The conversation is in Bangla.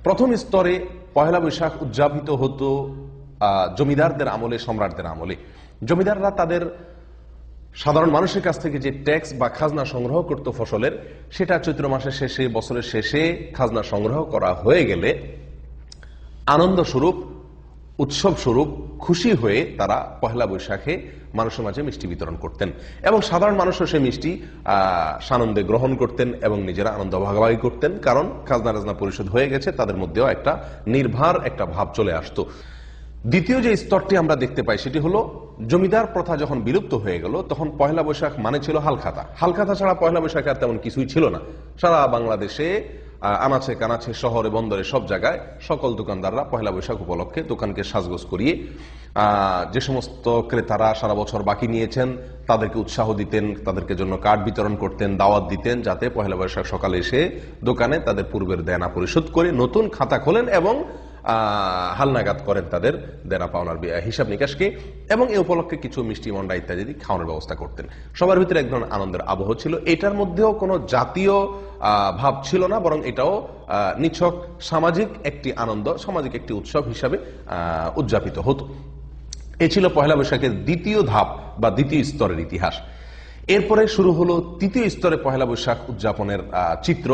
প্রথম স্তরে পহেলা বৈশাখ উদযাপিত হতো জমিদারদের আমলে, সম্রাটদের আমলে। জমিদাররা তাদের সাধারণ মানুষের কাছ থেকে যে ট্যাক্স বা খাজনা সংগ্রহ করত ফসলের, সেটা চৈত্র মাসের শেষে, বছরের শেষে খাজনা সংগ্রহ করা হয়ে গেলে আনন্দ স্বরূপ, উৎসব স্বরূপ, খুশি হয়ে তারা পহেলা বৈশাখে মানুষের মাঝে মিষ্টি বিতরণ করতেন এবং সাধারণ মানুষও সেই মিষ্টি সানন্দে গ্রহণ করতেন এবং নিজেরা আনন্দ ভাগাভাগি করতেন, কারণ খাজনা রাজনা পরিশোধ হয়ে গেছে, তাদের মধ্যেও একটা নির্ভার একটা ভাব চলে আসতো। দ্বিতীয় যে স্তরটি আমরা দেখতে পাই সেটি হলো জমিদার প্রথা যখন বিলুপ্ত হয়ে গেল, তখন পহেলা বৈশাখ মানে ছিল হালখাতা। হালখাতা ছাড়া পহেলা বৈশাখ আর তেমন কিছুই ছিল না। সারা বাংলাদেশে আনাচে কানাচে, শহরে বন্দরে সব জায়গায় সকল দোকানদাররা পহেলা বৈশাখ উপলক্ষে দোকানকে সাজগোজ করিয়ে যে সমস্ত ক্রেতারা সারা বছর বাকি নিয়েছেন তাদেরকে উৎসাহ দিতেন, তাদেরকে জন্য কার্ড বিতরণ করতেন, দাওয়াত দিতেন, যাতে পহেলা বৈশাখ সকালে এসে দোকানে তাদের পূর্বের দেনা পরিশোধ করে নতুন খাতা খোলেন এবং হালনাগাদ করেন তাদের দেনা পাওনার হিসাব নিকাশকে, এবং এই উপলক্ষে কিছু মিষ্টি মন্ডা ইত্যাদি খাওয়ানোর ব্যবস্থা করতেন। সবার ভিতরে এক ধরনের আনন্দের আবহ ছিল। এটার মধ্যেও কোনো জাতীয় ভাব ছিল না, বরং এটাও নিছক সামাজিক একটি আনন্দ, সামাজিক একটি উৎসব হিসাবে উদযাপিত হতো। এ ছিল পহেলা বৈশাখের দ্বিতীয় ধাপ বা দ্বিতীয় স্তরের ইতিহাস। এরপরে শুরু হলো তৃতীয় স্তরে পহেলা বৈশাখ উদযাপনের চিত্র।